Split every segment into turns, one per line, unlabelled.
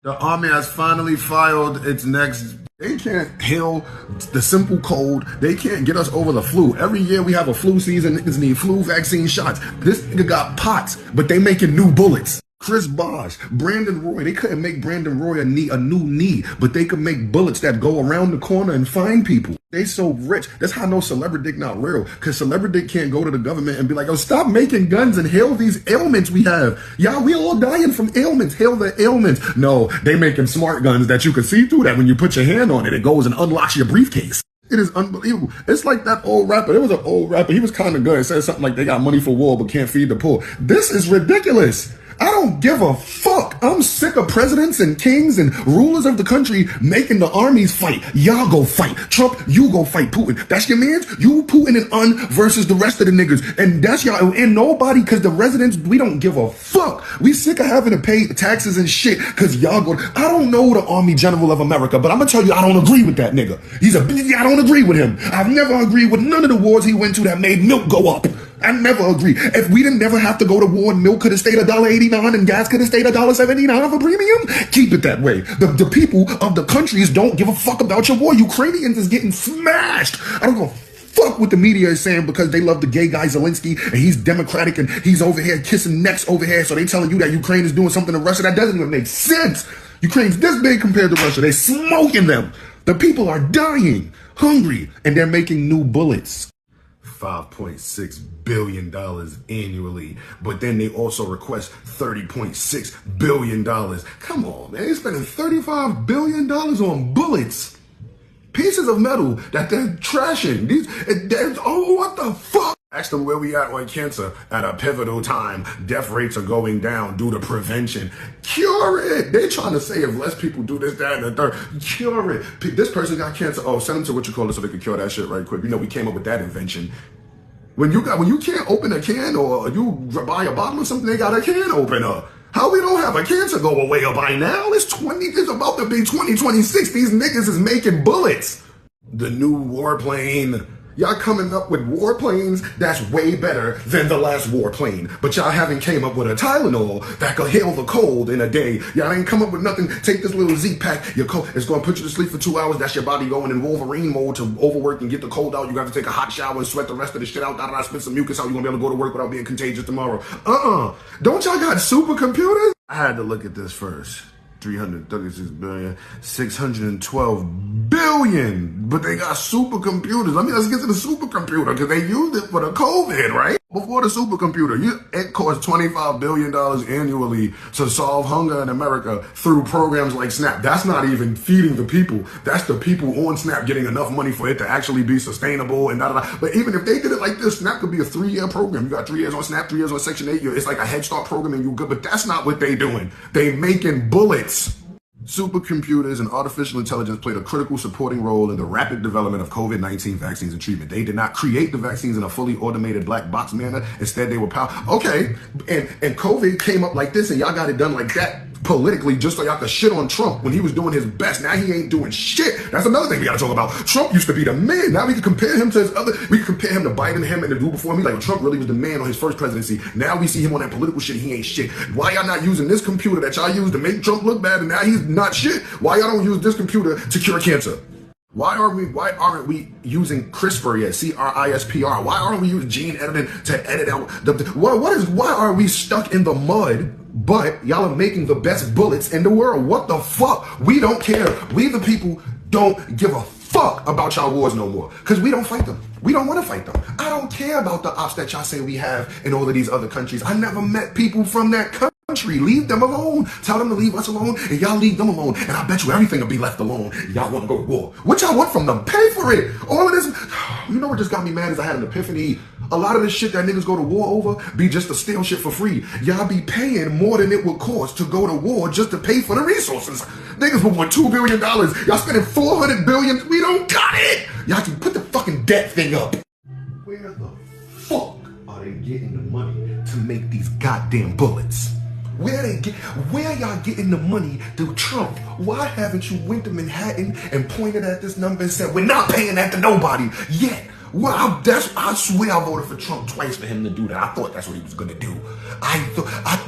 The army has finally filed its next. They can't heal the simple cold. They can't get us over the flu. Every year we have a flu season. Niggas need flu vaccine shots. This nigga got pots, but they making new bullets. Chris Bosh, Brandon Roy. They couldn't make Brandon Roy a new knee, but they could make bullets that go around the corner and find people. They so rich. That's how I know celebrity dick not real. Because celebrity dick can't go to the government and be like, oh, stop making guns and heal these ailments we have. Y'all, we all dying from ailments. Heal the ailments. No, they making smart guns that you can see through that when you put your hand on it, it goes and unlocks your briefcase. It is unbelievable. It's like that old rapper. There was an old rapper. He was kind of good. It said something like they got money for war but can't feed the poor. This is ridiculous. I don't give a fuck. I'm sick of presidents and kings and rulers of the country making the armies fight. Y'all go fight. Trump, you go fight Putin. That's your mans? You, Putin, and versus the rest of the niggas. And that's y'all. And nobody, because the residents, we don't give a fuck. We sick of having to pay taxes and shit because y'all go. I don't know the Army General of America, but I'm going to tell you, I don't agree with that nigga. I don't agree with him. I've never agreed with none of the wars he went to that made milk go up. I never agree. If we didn't never have to go to war and milk could have stayed $1.89 and gas could have stayed $1.79 for premium, keep it that way. The people of the countries don't give a fuck about your war. Ukrainians is getting smashed. I don't give a fuck what the media is saying because they love the gay guy Zelensky and he's Democratic and he's over here kissing necks over here. So they telling you that Ukraine is doing something to Russia. That doesn't even make sense. Ukraine's this big compared to Russia. They smoking them. The people are dying, hungry, and they're making new bullets. $5.6 billion annually, but then they also request $30.6 billion. Come on, man, they're spending $35 billion on bullets. Pieces of metal that they're trashing. What the fuck? Ask them where we at on cancer at a pivotal time. Death rates are going down due to prevention. Cure it. They trying to say if less people do this, that, and the third. Cure it. This person got cancer. Oh, send them to what you call it so they can cure that shit right quick. You know, we came up with that invention. When you can't open a can or you buy a bottle of something, they got a can opener. How we don't have a cancer go away by now? It's about to be 2026. These niggas is making bullets. The new warplane. Y'all coming up with warplanes that's way better than the last warplane. But y'all haven't came up with a Tylenol that could heal the cold in a day. Y'all ain't come up with nothing. Take this little Z-Pack. Your cold, it's going to put you to sleep for 2 hours. That's your body going in Wolverine mode to overwork and get the cold out. You got to take a hot shower and sweat the rest of the shit out. Spit some mucus out. You're going to be able to go to work without being contagious tomorrow. Don't y'all got supercomputers? I had to look at this first. 336 billion, 612 billion, but they got supercomputers. Let's get to the supercomputer because they used it for the COVID, right? Before the supercomputer, it costs $25 billion annually to solve hunger in America through programs like SNAP. That's not even feeding the people. That's the people on SNAP getting enough money for it to actually be sustainable and da-da-da. But even if they did it like this, SNAP could be a 3-year program. You got 3 years on SNAP, 3 years on Section 8. It's like a Head Start program and you good, but that's not what they doing. They making bullets. Supercomputers and artificial intelligence played a critical supporting role in the rapid development of COVID-19 vaccines and treatment. They did not create the vaccines in a fully automated black box manner. Instead, they were okay. And COVID came up like this, and y'all got it done like that politically, just so y'all could shit on Trump when he was doing his best. Now he ain't doing shit. That's another thing we gotta talk about. Trump used to be the man. Now we can compare him to his other. We can compare him to Biden, him, and the dude before me. Like Trump really was the man on his first presidency. Now we see him on that political shit. He ain't shit. Why y'all not using this computer that y'all used to make Trump look bad, and now he's not shit? Why y'all don't use this computer to cure cancer? Why aren't we using CRISPR yet? CRISPR. Why aren't we using gene editing to edit out why are we stuck in the mud, but y'all are making the best bullets in the world? What the fuck? We don't care. We the people don't give a fuck about y'all wars no more. Cause we don't fight them. We don't want to fight them. I don't care about the ops that y'all say we have in all of these other countries. I never met people from that country. Leave them alone. Tell them to leave us alone, and y'all leave them alone. And I bet you everything will be left alone. Y'all want to go to war. What y'all want from them? Pay for it. All of this. You know what just got me mad is I had an epiphany. A lot of this shit that niggas go to war over be just to steal shit for free. Y'all be paying more than it would cost to go to war just to pay for the resources. Niggas will want $2 billion. Y'all spending $400 billion. We don't got it. Y'all can put the fucking debt thing up. Where the fuck are they getting the money to make these goddamn bullets? Where y'all getting the money through Trump? Why haven't you went to Manhattan and pointed at this number and said, we're not paying that to nobody yet? Well, I swear I voted for Trump twice for him to do that. I thought that's what he was gonna do.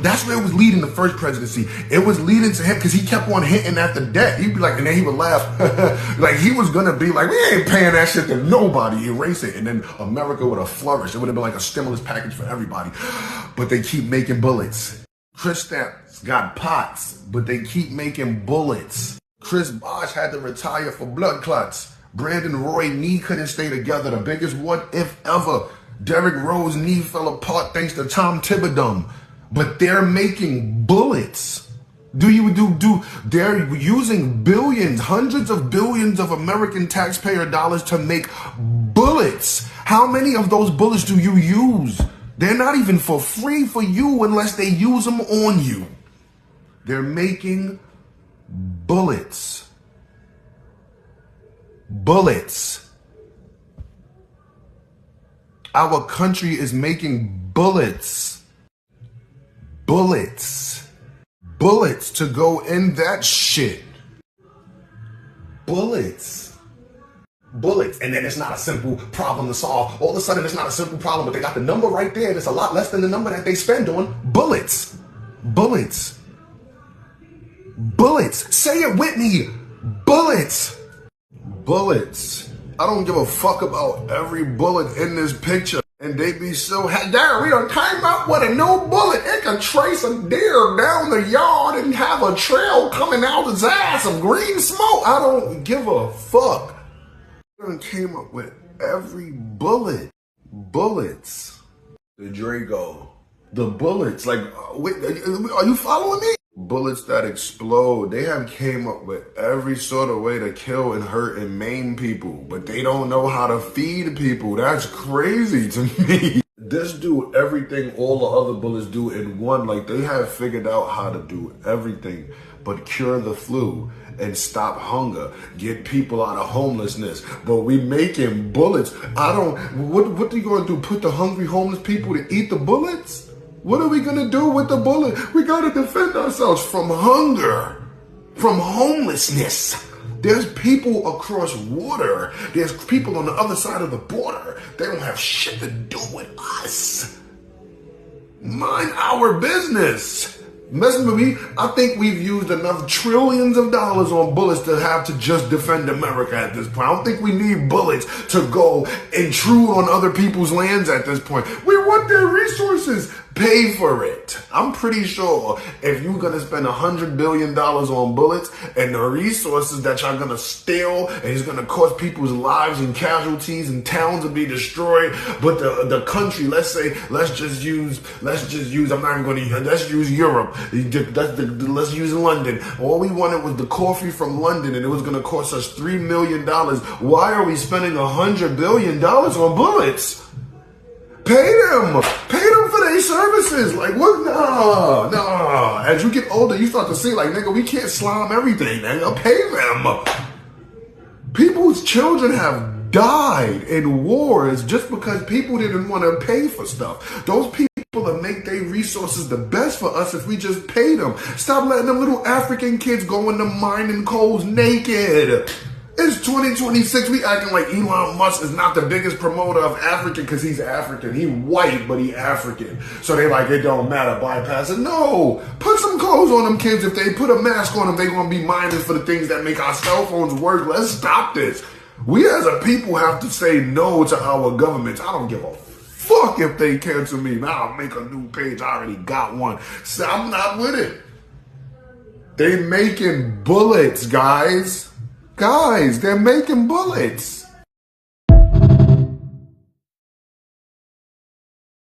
That's where it was leading the first presidency. It was leading to him because he kept on hinting at the debt. He'd be like, and then he would laugh. Like he was gonna be like, we ain't paying that shit to nobody, erase it. And then America would have flourished. It would have been like a stimulus package for everybody. But they keep making bullets. Chris Stamps got pots, but they keep making bullets. Chris Bosh had to retire for blood clots. Brandon Roy knee couldn't stay together. The biggest what if ever. Derrick Rose knee fell apart thanks to Tom Thibodeau. But they're making bullets. They're using billions, hundreds of billions of American taxpayer dollars to make bullets. How many of those bullets do you use? They're not even for free for you unless they use them on you. They're making bullets. Bullets. Our country is making bullets. Bullets. Bullets to go in that shit. Bullets. Bullets. And then it's not a simple problem to solve. All of a sudden it's not a simple problem, but they got the number right there and it's a lot less than the number that they spend on bullets. Bullets. Bullets. Say it with me. Bullets. Bullets. I don't give a fuck about every bullet in this picture. And they be so happy. Darren, we done came up with a new bullet. It can trace a deer down the yard and have a trail coming out his ass of green smoke. I don't give a fuck. We done came up with every bullet. Bullets. The Draco. The bullets. Like, wait, are you following me? Bullets that explode. They have came up with every sort of way to kill and hurt and maim people, but they don't know how to feed people. That's crazy to me. This do everything all the other bullets do in one. Like they have figured out how to do everything but cure the flu and stop hunger, get people out of homelessness. But we making bullets. What are you gonna do? Put the hungry homeless people to eat the bullets? What are we gonna do with the bullet? We gotta defend ourselves from hunger, from homelessness. There's people across water. There's people on the other side of the border. They don't have shit to do with us. Mind our business. Messing with me, I think we've used enough trillions of dollars on bullets to have to just defend America at this point. I don't think we need bullets to go intrude on other people's lands at this point. We want their resources. Pay for it. I'm pretty sure if you're gonna spend $100 billion on bullets and the resources that y'all gonna steal and it's gonna cost people's lives and casualties and towns to be destroyed, but the country, let's just use let's use Europe. Let's use London. All we wanted was the coffee from London and it was gonna cost us $3 million. Why are we spending $100 billion on bullets? Pay them for their services. Like what? Nah. As you get older, you start to see like, nigga, we can't slime everything, nigga. Pay them. People's children have died in wars just because people didn't want to pay for stuff. Those people that make their resources the best for us if we just pay them. Stop letting them little African kids go into mining coals naked. It's 2026. We acting like Elon Musk is not the biggest promoter of African because he's African. He white, but he African. So they like, it don't matter, bypass it. No, put some clothes on them kids. If they put a mask on them, they gonna be minded for the things that make our cell phones work. Let's stop this. We as a people have to say no to our governments. I don't give a fuck if they cancel me. Now I'll make a new page. I already got one. So I'm not with it. They making bullets, guys. Guys, they're making bullets.